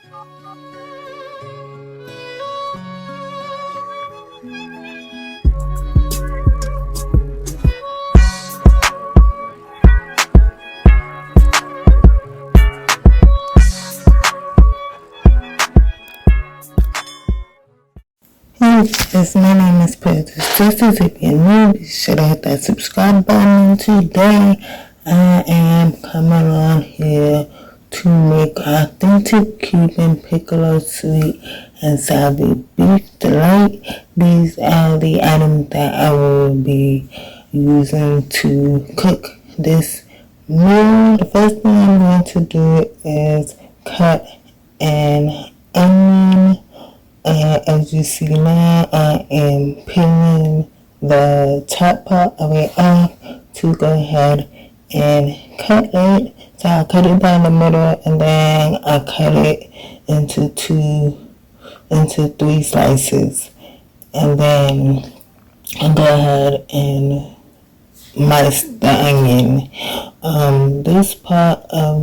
Hey, my name is Precious Sisters. If you're new, be sure to hit that subscribe button. Today, I am coming on here to make authentic Cuban piccolo sweet and savory beef delight. These are the items that I will be using to cook this meal. The first thing I'm going to do is cut an onion. As you see now, I am peeling the top part of it off to go ahead and cut it. So I cut it down the middle and then I cut it into three slices. And then I go ahead and minced the onion. This part of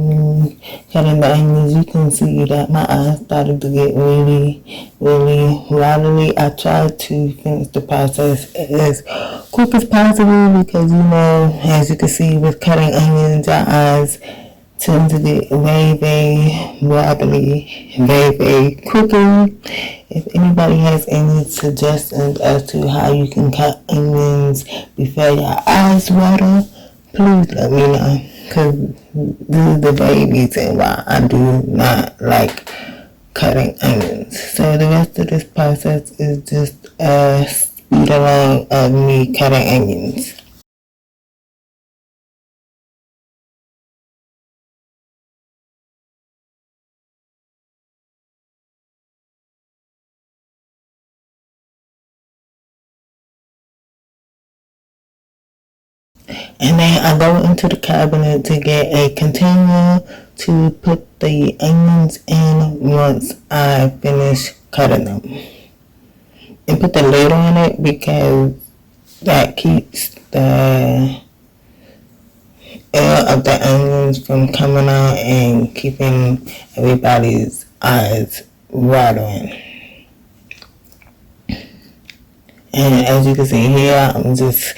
cutting the onions, you can see that my eyes started to get really, really watery. I tried to finish the process as quick as possible because, as you can see with cutting onions, your eyes tend to get very, very wobbly, very, very quickly. If anybody has any suggestions as to how you can cut onions before your eyes water, please let me know. Because this is the very reason why I do not like cutting onions. So the rest of this process is just a speed along of me cutting onions. And then I go into the cabinet to get a container to put the onions in once I finish cutting them. And put the lid on it because that keeps the air of the onions from coming out and keeping everybody's eyes watering. And as you can see here, I'm just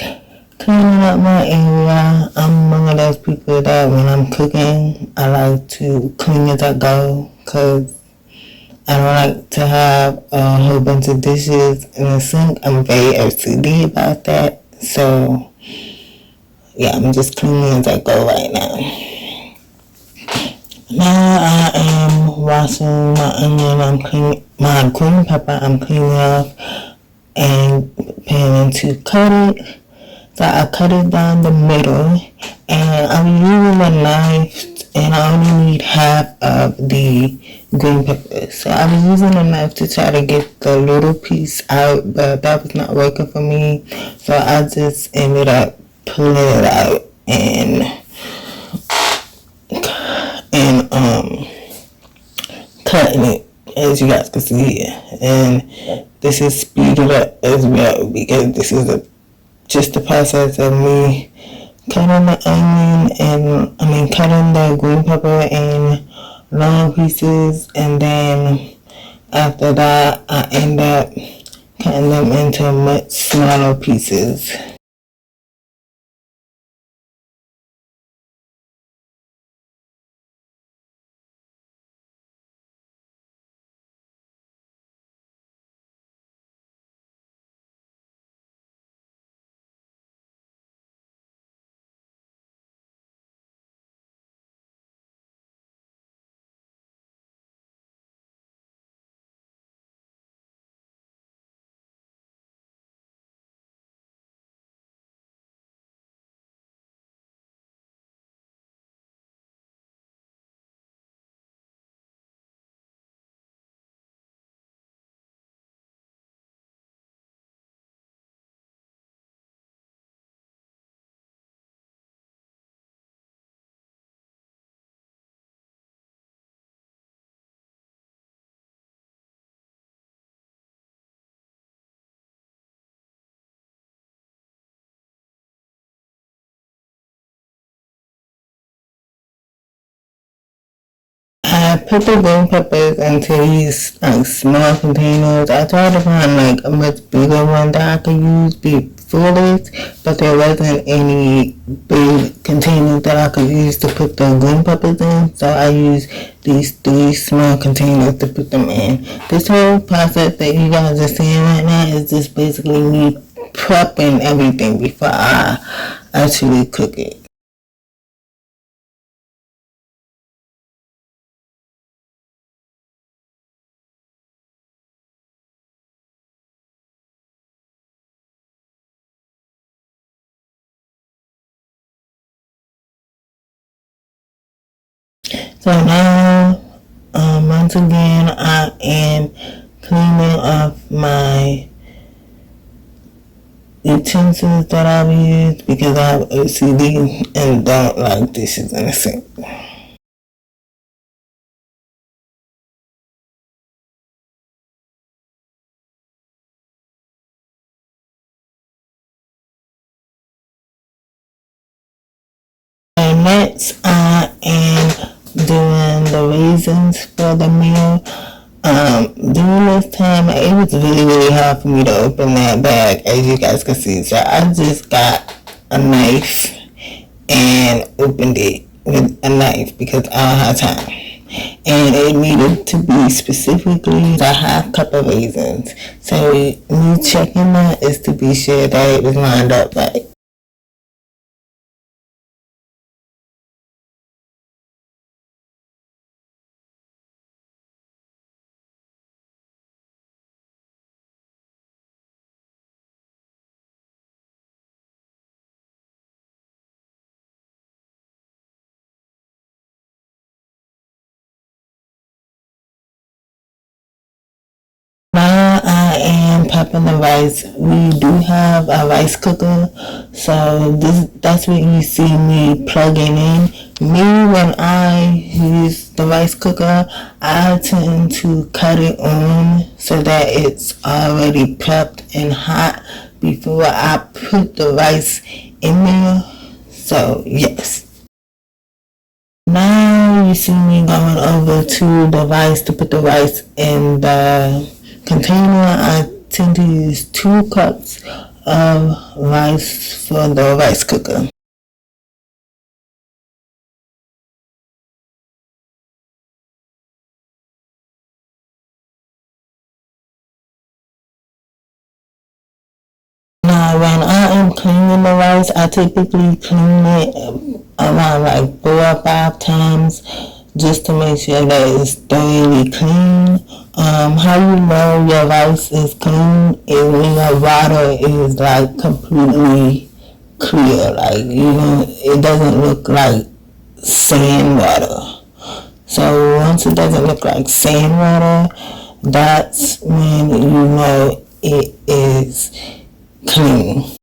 cleaning up my area. I'm one of those people that when I'm cooking, I like to clean as I go because I don't like to have a whole bunch of dishes in the sink. I'm very OCD about that. So, yeah, I'm just cleaning as I go right now. Now I am washing my onion. I'm cleaning my green pepper. I'm cleaning off and preparing to cut it. So I cut it down the middle, and I'm using a knife, and I only need half of the green pepper. So I was using a knife to try to get the little piece out, but that was not working for me. So I just ended up pulling it out and cutting it, as you guys can see here. And this is speeded up as well because this is just the process of me cutting the onion and cutting the green pepper in long pieces, and then after that I end up cutting them into much smaller pieces. I put the green peppers into these like small containers. I tried to find like a much bigger one that I could use before this, but there wasn't any big containers that I could use to put the green peppers in. So I used these 3 small containers to put them in. This whole process that you guys are seeing right now is just basically me prepping everything before I actually cook it. So now, once again, I am cleaning up my utensils that I've used because I have OCD and don't like dishes in the sink. And next, I am doing the raisins for the meal. During this time, it was really, really hard for me to open that bag, as you guys can see. So I just got a knife and opened it with a knife because I don't have time. And it needed to be specifically a half cup of raisins. So me checking that is to be sure that it was lined up right. Now I am prepping the rice. We do have a rice cooker, so that's what you see me plugging in. Me, when I use the rice cooker, I tend to cut it on so that it's already prepped and hot before I put the rice in there. So yes. Now you see me going over to the rice to put the rice in the container. I tend to use 2 cups of rice for the rice cooker. Now when I am cleaning the rice, I typically clean it around like 4 or 5 times just to make sure that it's thoroughly clean. How you know your rice is clean is when your water is like completely clear, like it doesn't look like sand water. So once it doesn't look like sand water, that's when you know it is clean.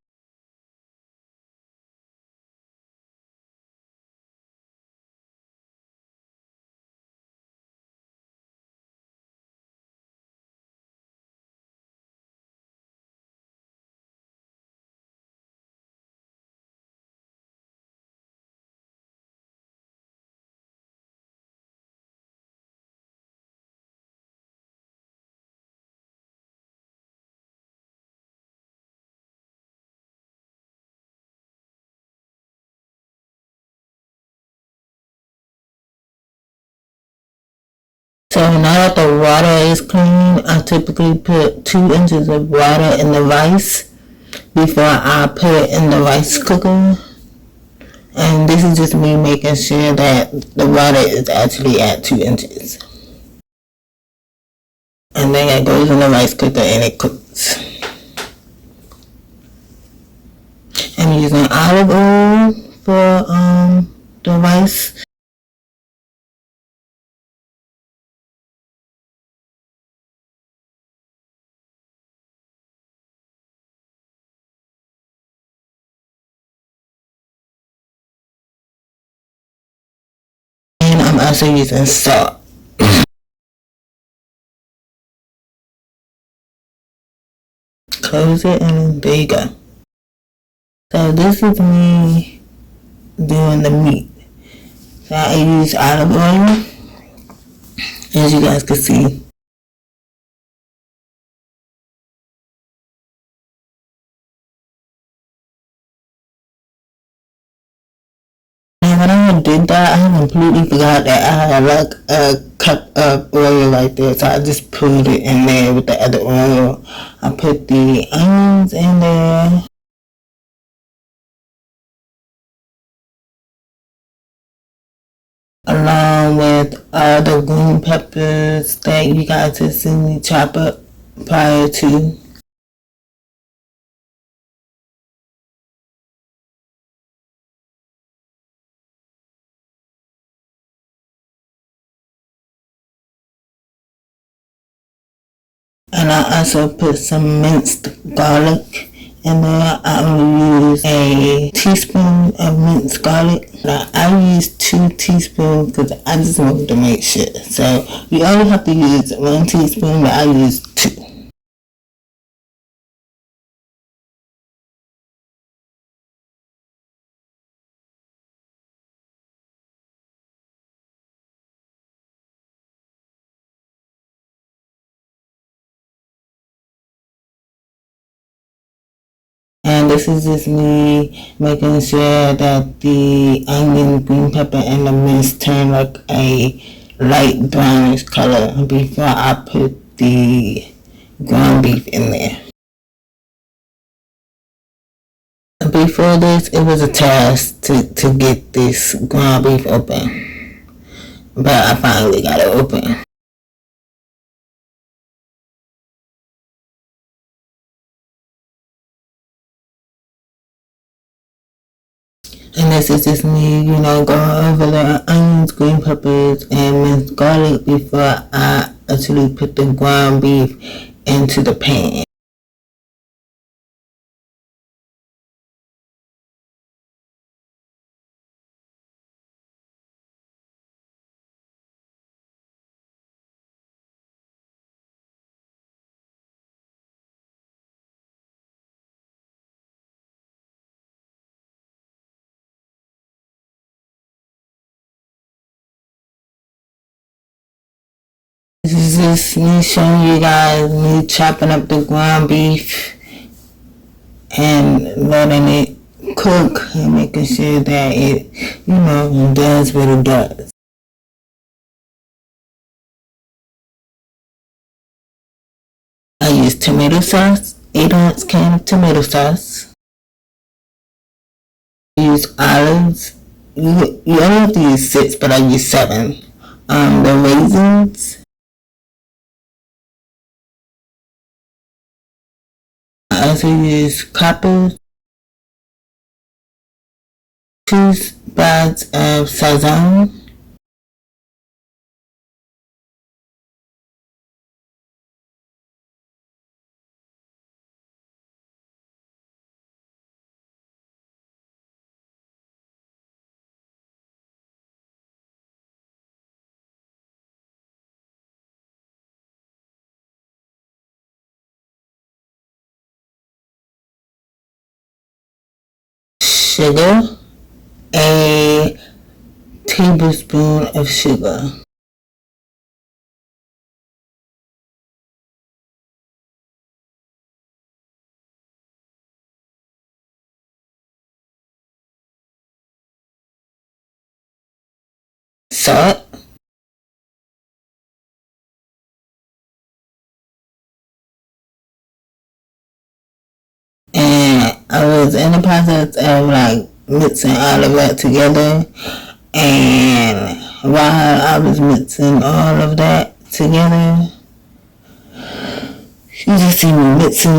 So now that the water is clean, I typically put 2 inches of water in the rice before I put it in the rice cooker. And this is just me making sure that the water is actually at 2 inches. And then it goes in the rice cooker and it cooks. I'm using olive oil for the rice. And I'm also using salt. Close it and there you go. So this is me doing the meat. So I use olive oil. as you guys can see. And when I did that, I completely forgot that I had like a cup of oil right there, so I just put it in there with the other oil. I put the onions in there, along with all the green peppers that you guys have seen me chop up prior to. And I also put some minced garlic in there. I only use a teaspoon of minced garlic. Now, I use 2 teaspoons because I just wanted to make sure. So you only have to use 1 teaspoon, but I use 2. And this is just me making sure that the onion, green pepper, and the mince turn like a light brownish color before I put the ground beef in there. Before this, it was a task to get this ground beef open, but I finally got it open. And this is just me, going over the onions, green peppers, and minced garlic before I actually put the ground beef into the pan. This is just me showing you guys me chopping up the ground beef and letting it cook and making sure that it, does what it does. I use tomato sauce, 8-ounce can of tomato sauce. I use olives. You only have to use 6, but I use 7. The raisins. I also use coppers, 2 bags of sazon, sugar, a tablespoon of sugar. Salt. And I was in the process of like mixing all of that together. And while I was mixing all of that together, you just see me mixing.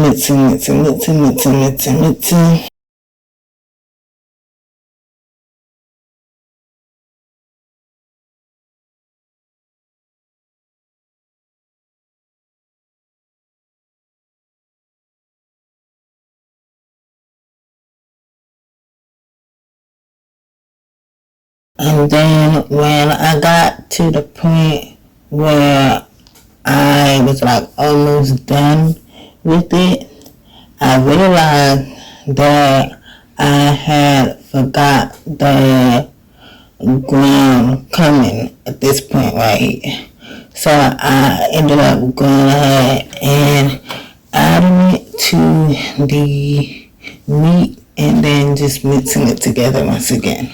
And then when I got to the point where I was like almost done with it, I realized that I had forgot the ground cumin at this point right here. So I ended up going ahead and adding it to the meat and then just mixing it together once again.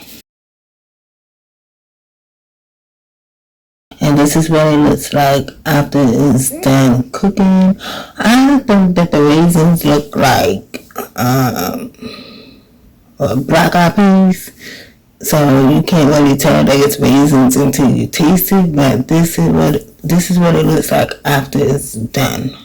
And this is what it looks like after it's done cooking. I think that the raisins look like black eyed peas. So you can't really tell that it's raisins until you taste it, but this is what it looks like after it's done.